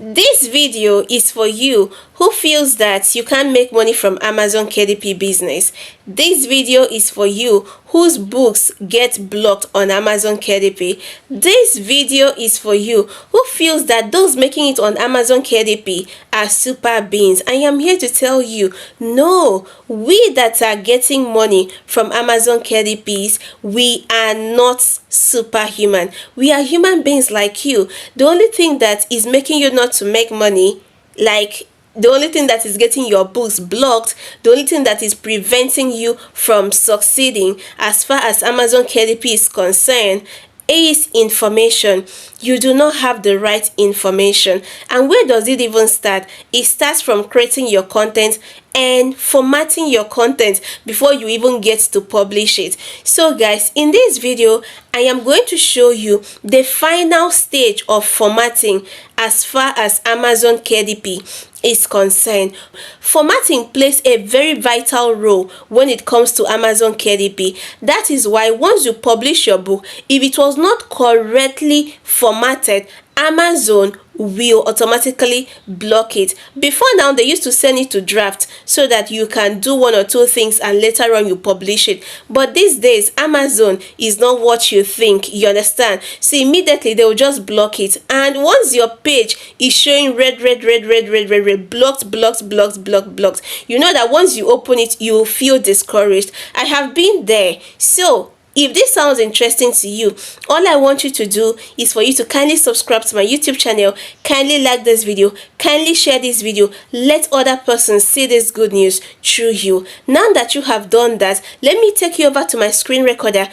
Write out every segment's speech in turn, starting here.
This video is for you who feels that you can't make money from Amazon KDP business. This video is for you whose books get blocked on Amazon KDP. This video is for you who feels that those making it on Amazon KDP are super beings. I am here to tell you, no, we that are getting money from Amazon KDPs, we are not superhuman. We are human beings like you. The only thing that is making you not to make money, like the only thing that is getting your books blocked, the only thing that is preventing you from succeeding as far as Amazon KDP is concerned, is information. You do not have the right information. And where does it even start? It starts from creating your content and formatting your content before you even get to publish it. So guys, in this video I am going to show you the final stage of formatting as far as Amazon KDP is concerned. Formatting plays a very vital role when it comes to Amazon KDP. That is why once you publish your book, if it was not correctly formatted, Amazon will automatically block it. Before now, they used to send it to draft so that you can do one or two things and later on you publish it. But these days, Amazon is not what you think, you understand? So immediately they will just block it. And once your page is showing red, blocked, you know that once you open it, you will feel discouraged. I have been there. So if this sounds interesting to you, all I want you to do is for you to kindly subscribe to my YouTube channel, kindly like this video, kindly share this video, let other persons see this good news through you. Now that you have done that, let me take you over to my screen recorder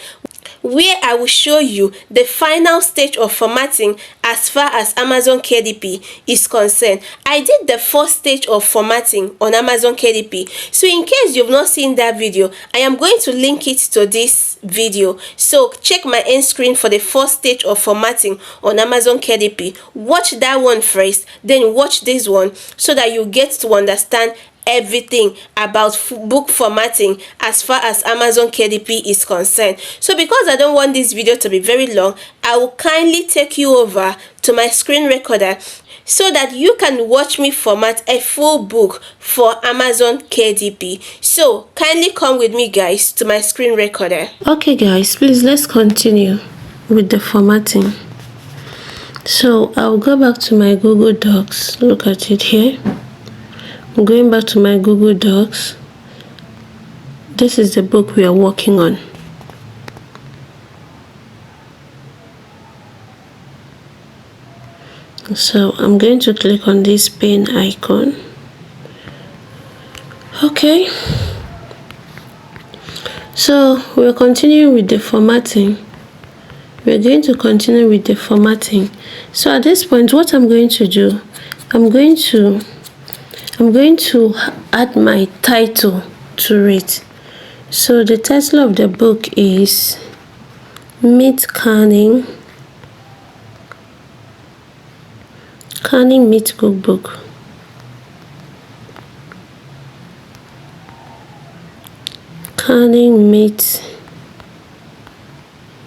where I will show you the final stage of formatting as far as Amazon KDP is concerned. I did the first stage of formatting on Amazon KDP. So in case you've not seen that video, I am going to link it to this video. So check my end screen for the first stage of formatting on Amazon KDP. Watch that one first, then watch this one so that you get to understand everything about book formatting as far as Amazon KDP is concerned. So because I don't want this video to be very long, I will kindly take you over to my screen recorder so that you can watch me format a full book for Amazon KDP. So kindly come with me guys to my screen recorder. Okay guys, please let's continue with the formatting. So I'll go back to my Google Docs. Look at it here. I'm going back to my Google Docs. This is the book we are working on. So I'm going to click on this pen icon. Okay. So we're continuing with the formatting. We're going to continue with the formatting. So at this point, what I'm going to do, I'm going to add my title to it. So the title of the book is Meat Canning Meat Cookbook. Canning Meat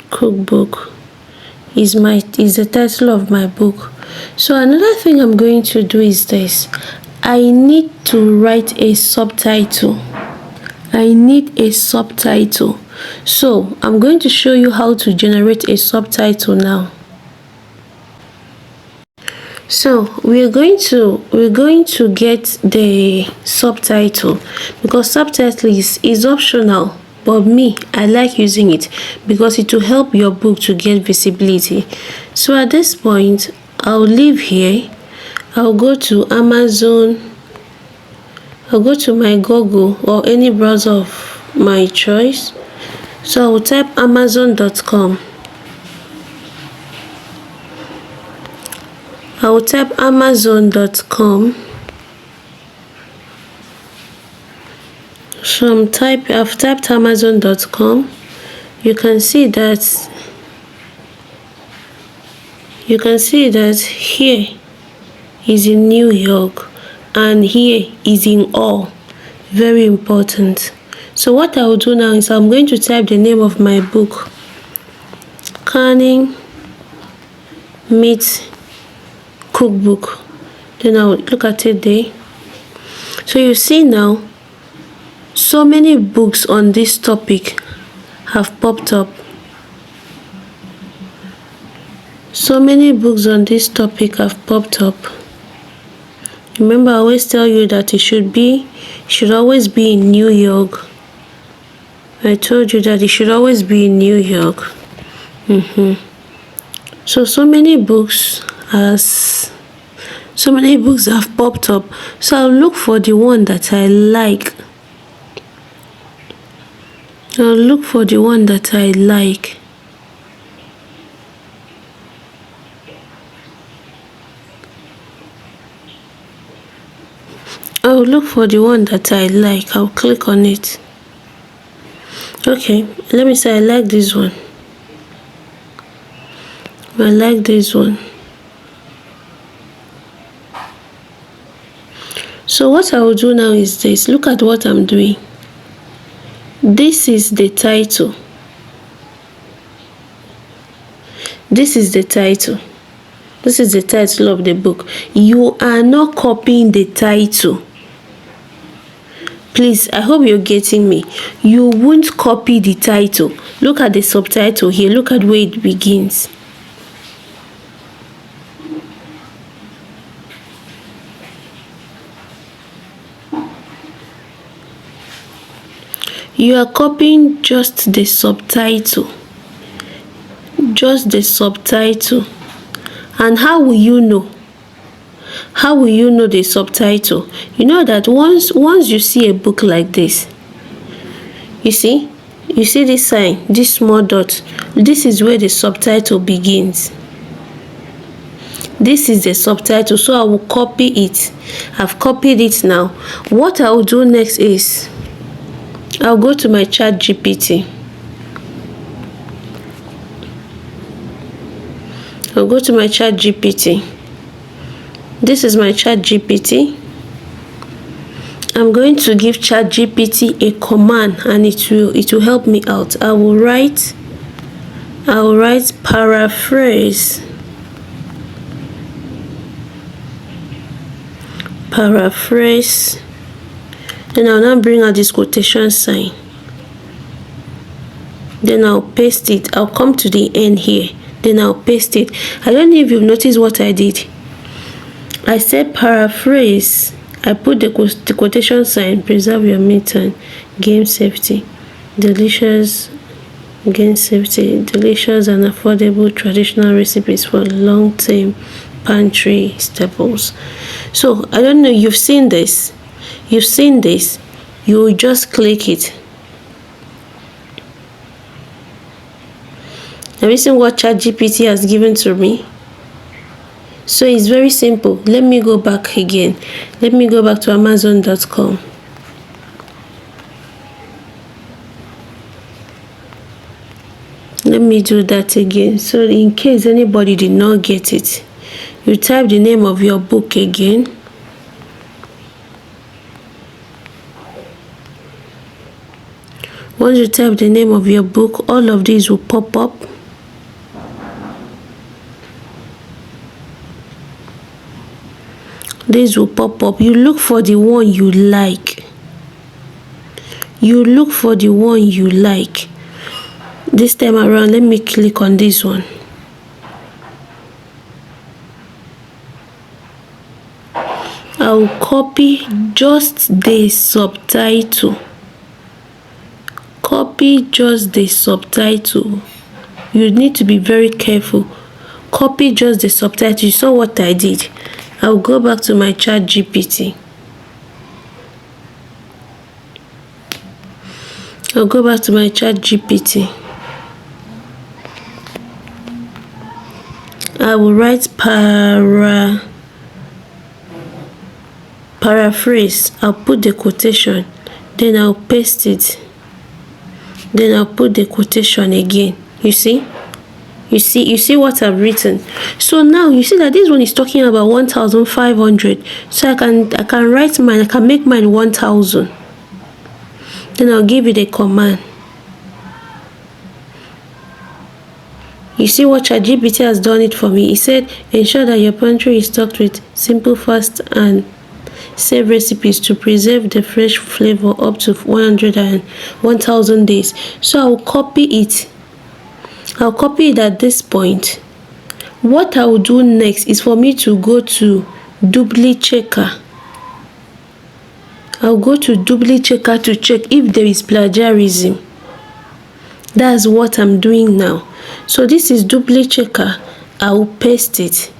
Cookbook is the title of my book. So another thing I'm going to do is this. I need to write a subtitle. I need a subtitle. So I'm going to show you how to generate a subtitle now. So we're going to get the subtitle because subtitle is optional, but me, I like using it because it will help your book to get visibility. So at this point, I'll leave here. I'll go to Amazon. I'll go to my Google or any browser of my choice. So I will type amazon.com. I will type amazon.com. So I've typed amazon.com. You can see that here is in New York and here is in all. Very important. So what I will do now is I'm going to type the name of my book, Canning Meat Cookbook. Then I'll look at it there. So you see now, so many books on this topic have popped up. So many books on this topic have popped up. Remember, I always tell you that it should always be in New York. I told you that it should always be in New York. So many books have popped up. So I'll look for the one that I like. I'll look for the one that I like. I'll look for the one that I like. I'll click on it. Okay, let me say I like this one. I like this one. So what I will do now is this. Look at what I'm doing. This is the title. This is the title. This is the title of the book. You are not copying the title. Please, I hope you're getting me. You won't copy the title. Look at the subtitle here. Look at where it begins. You are copying just the subtitle. Just the subtitle. And how will you know? How will you know the subtitle? You know that once you see a book like this, you see this sign, this small dot, this is where the subtitle begins. This is the subtitle, so I will copy it. I've copied it now. What I will do next is I'll go to my ChatGPT. I'll go to my ChatGPT. This is my ChatGPT. I'm going to give ChatGPT a command and it will help me out. I will write paraphrase. Then I'll now bring out this quotation sign. Then I'll paste it. I'll come to the end here. Then I'll paste it. I don't know if you've noticed what I did. I said paraphrase. I put the quotation sign, preserve your meat and game safety. Delicious, gain safety, delicious and affordable traditional recipes for long-term pantry staples. So, I don't know, you've seen this. You just click it. Have you seen what ChatGPT has given to me? So it's very simple. Let me go back again. Let me go back to Amazon.com. Let me do that again. So in case anybody did not get it, you type the name of your book again. Once you type the name of your book, all of these will pop up. These will pop up. You look for the one you like. You look for the one you like. This time around, let me click on this one. I'll copy just the subtitle. Copy just the subtitle. You need to be very careful. Copy just the subtitle. You saw what I did. I'll go back to my ChatGPT. I'll go back to my ChatGPT. I will write paraphrase. I'll put the quotation. Then I'll paste it. Then I'll put the quotation again. You see? You see what I've written. So now you see that this one is talking about 1,500. So I can write mine. I can make mine 1,000. Then I'll give it a command. You see what ChatGPT has done it for me. It said, ensure that your pantry is stocked with simple, fast, and safe recipes to preserve the fresh flavor up to 100 and 1000 days. So I'll copy it. I'll copy it at this point. What I'll do next is for me to go to Doubly Checker. I'll go to Doubly Checker to check if there is plagiarism. That's what I'm doing now. So this is Doubly Checker. I'll paste it.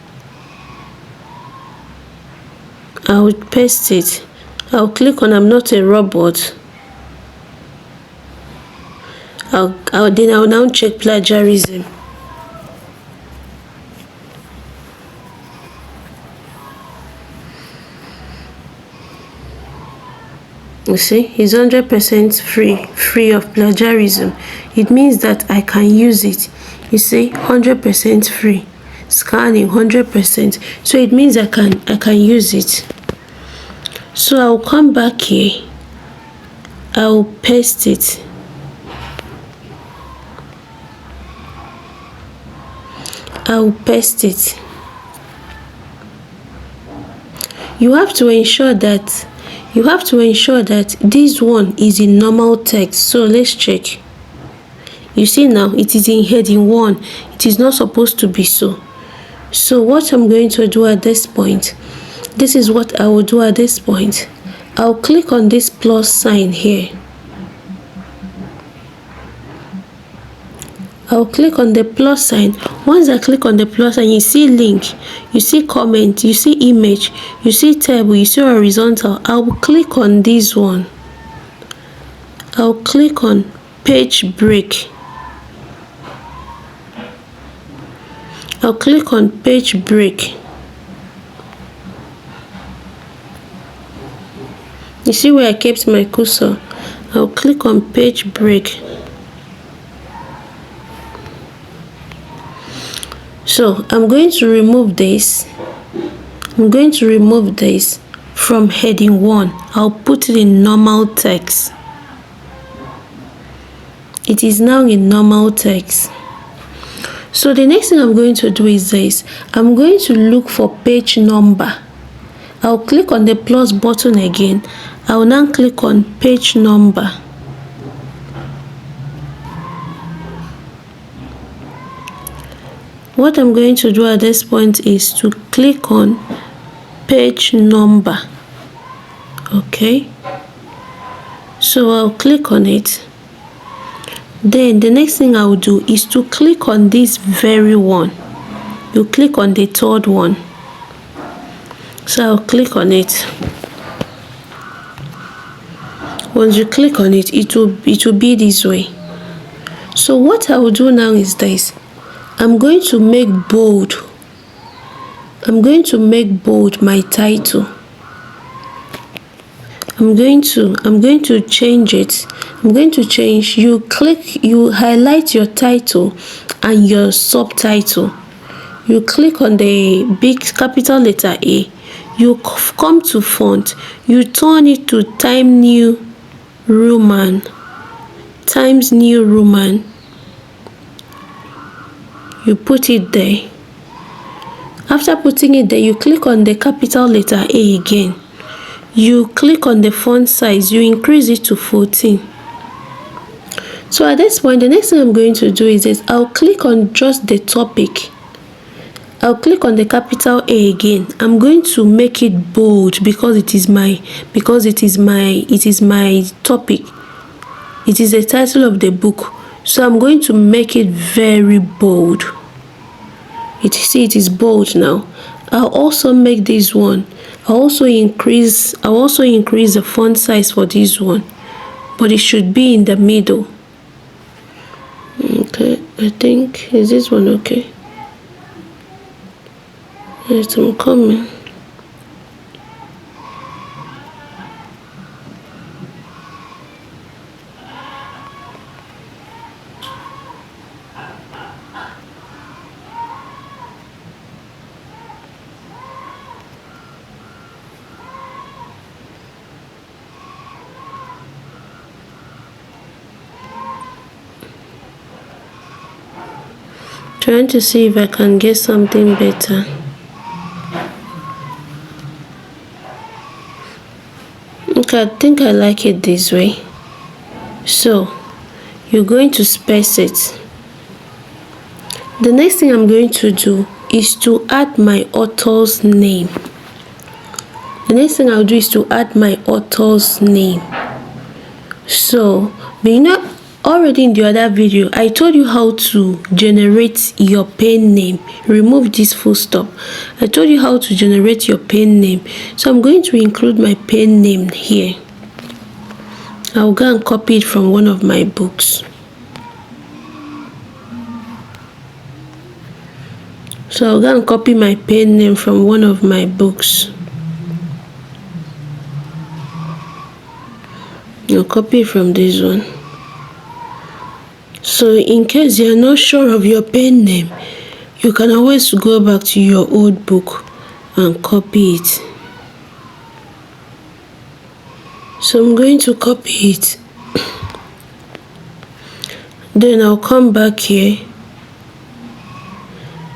I'll paste it. I'll click on I'm not a robot. I'll now check plagiarism. You see, it's 100% free of plagiarism. It means that I can use it. You see, 100% free. Scanning 100%. So it means I can use it. So I'll come back here. I'll paste it. I'll paste it. You have to ensure that this one is in normal text. So let's check. You see now it is in heading 1. It is not supposed to be so. So what I'm going to do at this point, this is what I will do at this point. I'll click on this plus sign here. I'll click on the plus sign. Once I click on the plus sign, you see link, you see comment, you see image, you see table, you see horizontal. I'll click on this one. I'll click on page break. I'll click on page break. You see where I kept my cursor? I'll click on page break. So I'm going to remove this. I'm going to remove this from heading 1. I'll put it in normal text. It is now in normal text. So the next thing I'm going to do is this. I'm going to look for page number. I'll click on the plus button again. I'll now click on page number. What I'm going to do at this point is to click on page number. Okay. So I'll click on it. Then the next thing I'll do is to click on this very one. You click on the third one. So I'll click on it. Once you click on it, it will be this way. So what I will do now is this. I'm going to make bold. I'm going to make bold my title. I'm going to change it. I'm going to change. You highlight your title and your subtitle. You click on the big capital letter A. You come to font. You turn it to Times New Roman. Times New Roman. You put it there. After putting it there, you click on the capital letter A again. You click on the font size. You increase it to 14. So at this point, the next thing I'm going to do is this. I'll click on just the topic. I'll click on the capital A again. I'm going to make it bold because it is my topic. It is the title of the book. So I'm going to make it very bold. It is bold now. I'll also make this one. I'll also increase the font size for this one. But it should be in the middle. Okay, I think is this one okay? Yes, I'm coming. Trying to see if I can get something better. Okay, I think I like it this way. So you're going to space it. The next thing I'm going to do is to add my author's name. The next thing I'll do is to add my author's name. So, but you know, already in the other video, I told you how to generate your pen name. Remove this full stop. I told you how to generate your pen name. So I'm going to include my pen name here. I'll go and copy it from one of my books. So I'll go and copy my pen name from one of my books. I'll copy from this one. So in case you're not sure of your pen name, you can always go back to your old book and copy it. So I'm going to copy it. Then I'll come back here.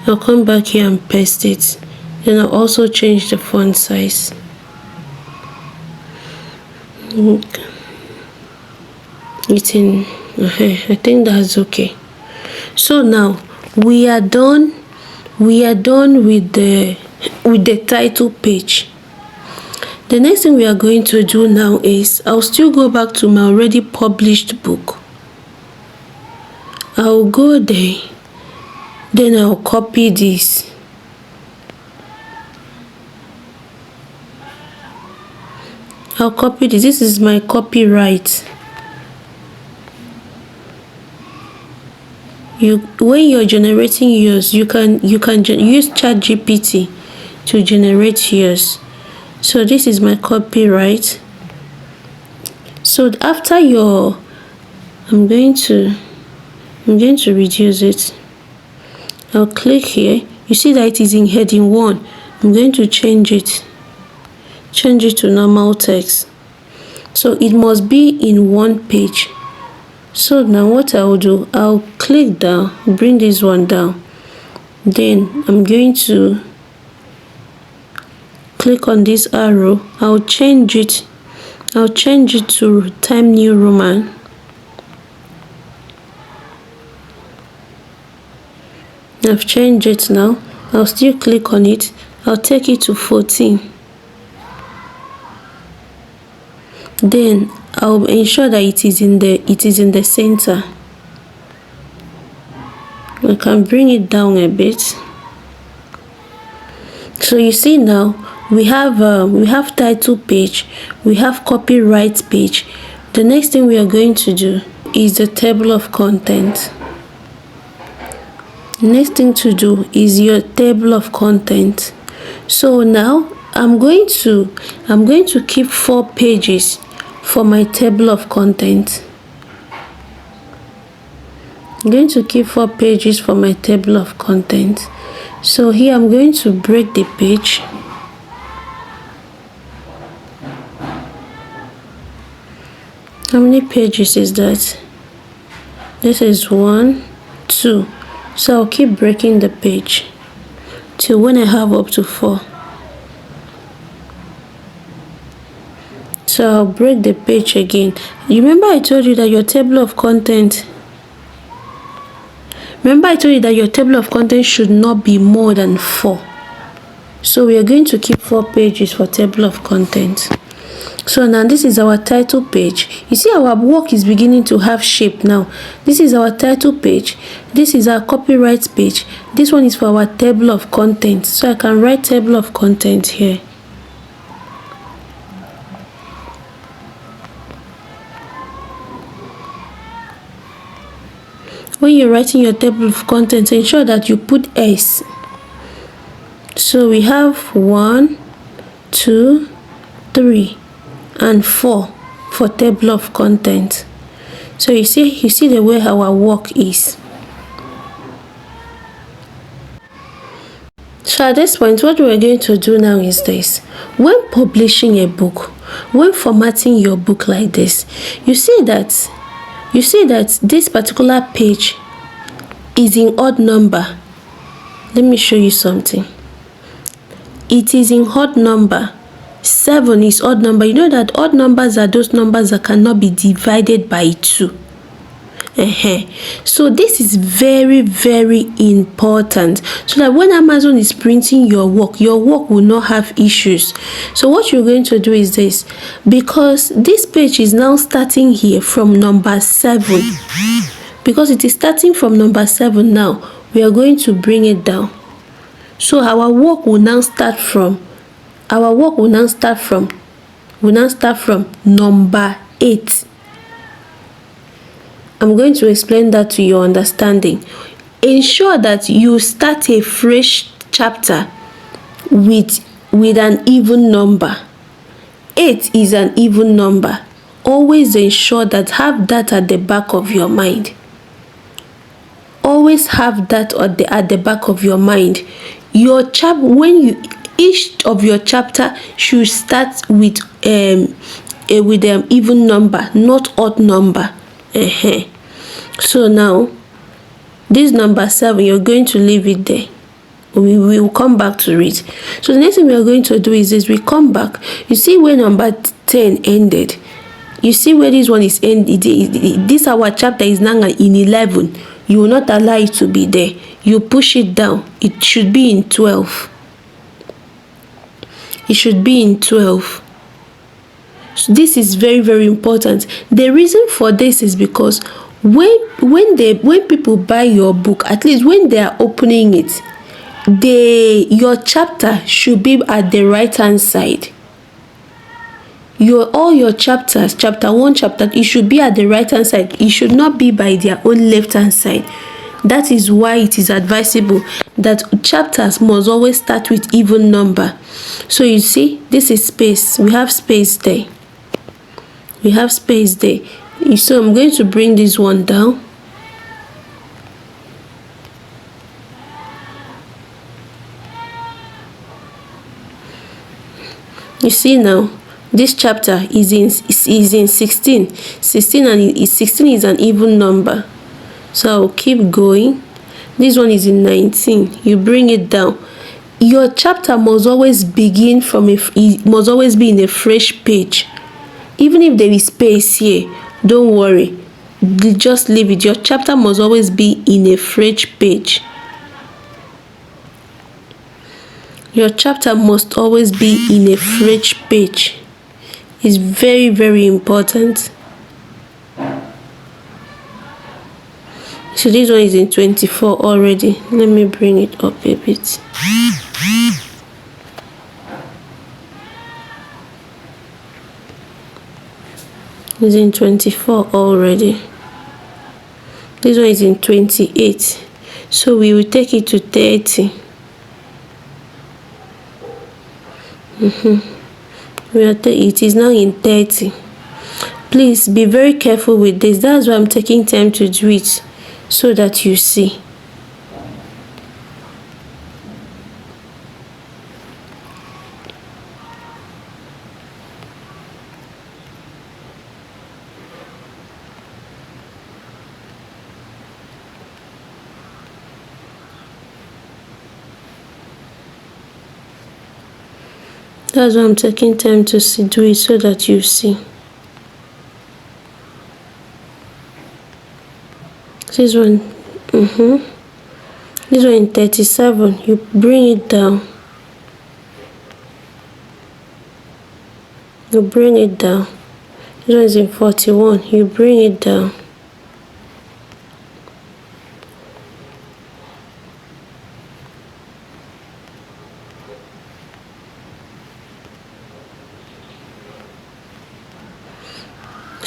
I'll come back here and paste it. Then I'll also change the font size. It's in, I think that's okay. So now we are done with the title page. The next thing we are going to do now is I'll still go back to my already published book. I'll go there, then I'll copy this. I'll copy this. This is my copyright. When you're generating yours, you can use ChatGPT to generate yours. So this is my copyright. So after your, I'm going to reduce it. I'll click here. You see that it is in heading 1. I'm going to change it to normal text. So it must be in one page. So now what I'll do, I'll click down, bring this one down. Then I'm going to click on this arrow. I'll change it to Times New Roman. I've changed it now. I'll still click on it. I'll take it to 14. Then I'll ensure that it is in the center. I can bring it down a bit. So you see now we have title page, we have copyright page. The next thing we are going to do is the table of content. Next thing to do is your table of content. So now I'm going to keep 4 pages for my table of content. I'm going to keep 4 pages for my table of content. So here I'm going to break the page. How many pages is that? This is 1, 2. So I'll keep breaking the page till when I have up to 4. So I'll break the page again. You remember I told you that your table of content should not be more than 4. So we are going to keep 4 pages for table of content. So now this is our title page. You see our work is beginning to have shape now. This is our title page. This is our copyright page. This one is for our table of content. So I can write table of content here. When you're writing your table of contents, ensure that you put S. So we have 1, 2, 3, and 4 for table of content. So you see the way our work is. So at this point, what we're going to do now is this. When publishing a book, when formatting your book like this, you see that this particular page is in odd number. Let me show you something. It is in odd number. 7 is odd number. You know that odd numbers are those numbers that cannot be divided by 2. So this is very, very important, so that when Amazon is printing your work will not have issues. So what you're going to do is this, because this page is now starting here from number 7, because it is starting from number 7 now, we are going to bring it down. So our work will now start from number 8. I'm going to explain that to your understanding. Ensure that you start a fresh chapter with an even number. 8 is an even number. Always ensure that, have that at the back of your mind. Always have that at the back of your mind. Each of your chapter should start with even number, not odd number. So now this number 7, you're going to leave it there. We will come back to it. So the next thing we are going to do is this. We come back. You see where number 10 ended. You see where this one is ended. This our chapter is now in 11. You will not allow it to be there. You push it down. It should be in 12. It should be in 12. So this is very, very important. The reason for this is because when people buy your book, at least when they are opening it, your chapter should be at the right hand side. All your chapters, chapter 1, it should be at the right hand side. It should not be by their own left hand side. That is why it is advisable that chapters must always start with even number. So you see, this is space. We have space there. So I'm going to bring this one down. You see now, this chapter is in 16. 16 and 16 is an even number. So I'll keep going. This one is in 19. You bring it down. Your chapter must always begin must always be in a fresh page. Even if there is space here, don't worry. Just leave it. Your chapter must always be in a fresh page. Your chapter must always be in a fresh page. It's very, very important. So this one is in 24 already. Let me bring it up a bit. It's in 24 already. This one is in 28. So we will take it to 30. It is now in 30. Please be very careful with this. That's why I'm taking time to do it, so that you see. That's why I'm taking time to do it, so that you see. This one, this one in 37, you bring it down. You bring it down. This one is in 41, you bring it down.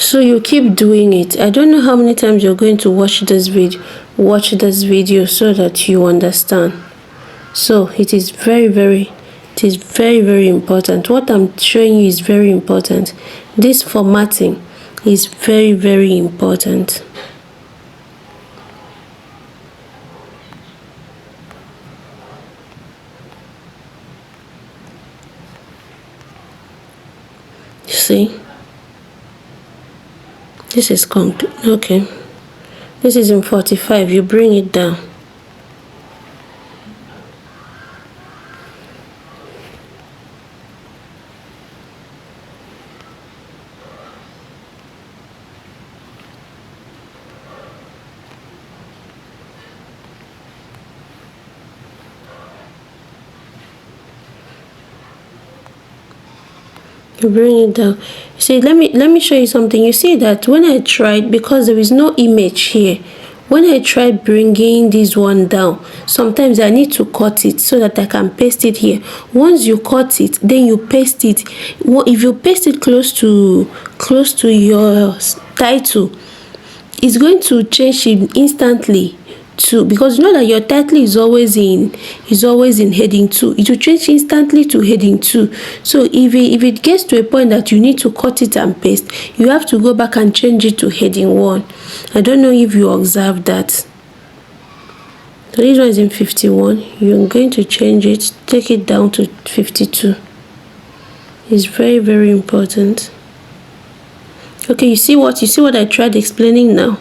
So you keep doing it. I don't know how many times you're going to watch this video so that you understand. So it is very, very important. What I'm showing you is very important. This formatting is very, very important. See? This is okay. This is in 45. You bring it down. You bring it down. You see, let me show you something. You see that when I tried, because there is no image here, when I try bringing this one down, sometimes I need to cut it so that I can paste it here. Once you cut it, then you paste it. If you paste it close to your title, it's going to change it instantly to, because you know that your title is always in heading 2. It will change instantly to heading 2. So if it gets to a point that you need to cut it and paste, you have to go back and change it to heading 1. I don't know if you observed that. So this one is in 51. You're going to change it, take it down to 52. It's very, very important. Okay, you see what I tried explaining now?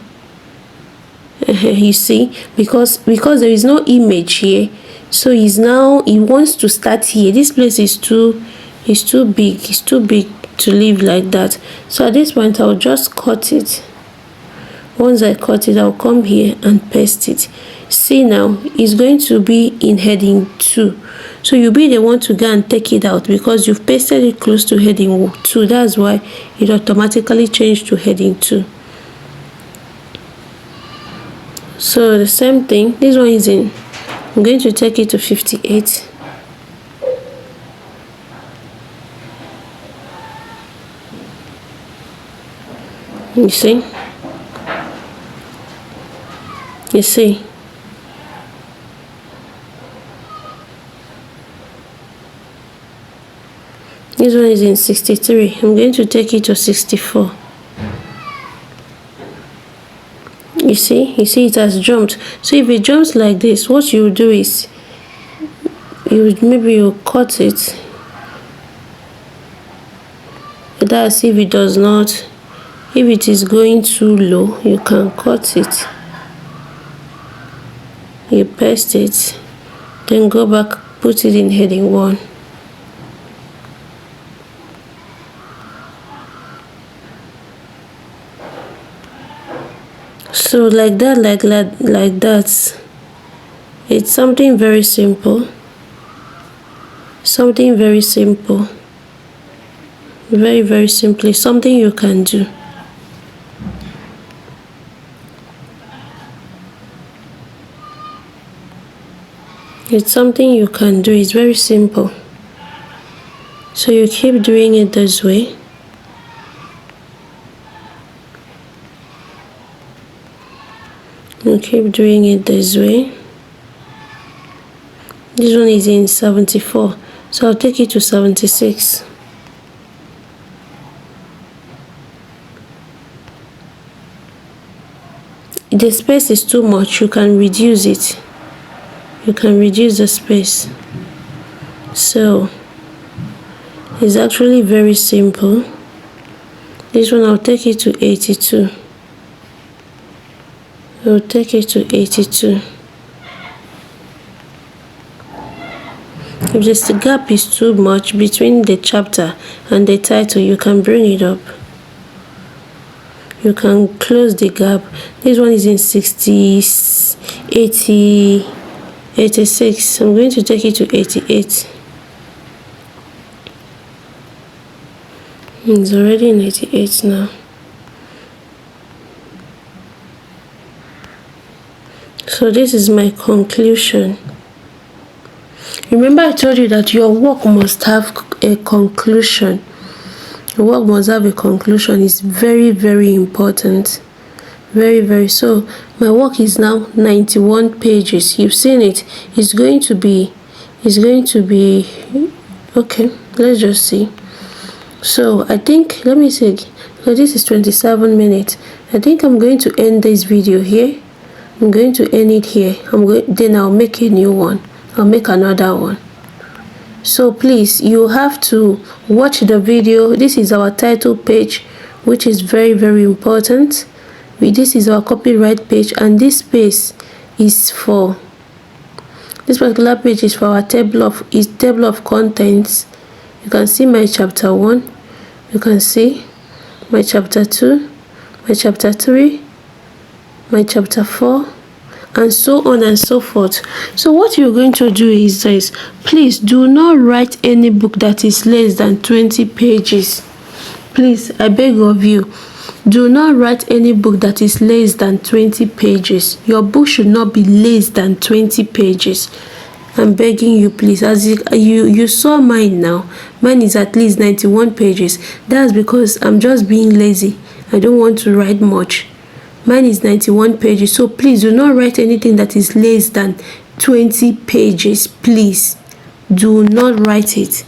You see, because there is no image here, so he wants to start here. This place is too big. It's too big to leave like that. So at this point, I'll just cut it. Once I cut it, I'll come here and paste it. See, now it's going to be in heading 2. So you'll be the one to go and take it out because you've pasted it close to heading 2. That's why it automatically changed to heading 2. So the same thing, this one is in, I'm going to take it to 58. You see? You see? This one is in 63. I'm going to take it to 64. You see it has jumped. So if it jumps like this, what you do is you cut it. That's if it does not, if it is going too low, you can cut it. You paste it, then go back, put it in heading 1. So like that. It's something very simple. Something very simple. Very, very simply. Something you can do. It's something you can do. It's very simple. So you keep doing it this way. You keep doing it this way. This one is in 74, so I'll take it to 76. If the space is too much, you can reduce it. You can reduce the space. So it's actually very simple. This one I'll take it to 82. I'll take it to 82. If the gap is too much between the chapter and the title, you can bring it up. You can close the gap. This one is in 86. I'm going to take it to 88. It's already in 88 now. So this is my conclusion. Remember I told you that your work must have a conclusion. Your work must have a conclusion. It's very, very important. Very, very. So my work is now 91 pages. You've seen it. It's going to be okay. Let's just see. So I think, let me see, so this is 27 minutes. I think I'm going to end this video here. I'm going to end it here. Then I'll make a new one. I'll make another one. So please, you have to watch the video. This is our title page, which is very, very important. This is our copyright page, and this page is for, this particular page is for our table of contents. You can see my chapter 1. You can see my chapter 2, my chapter 3, my chapter 4, and so on and so forth. So what you're going to do is this: please do not write any book that is less than 20 pages. Please, I beg of you, do not write any book that is less than 20 pages. Your book should not be less than 20 pages. I'm begging you, please. As you saw mine now, mine is at least 91 pages. That's because I'm just being lazy. I don't want to write much. Mine is 91 pages. So please do not write anything that is less than 20 pages. Please do not write it.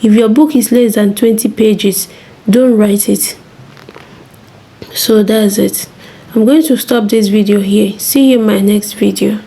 If your book is less than 20 pages, don't write it. So that's it. I'm going to stop this video here. See you in my next video.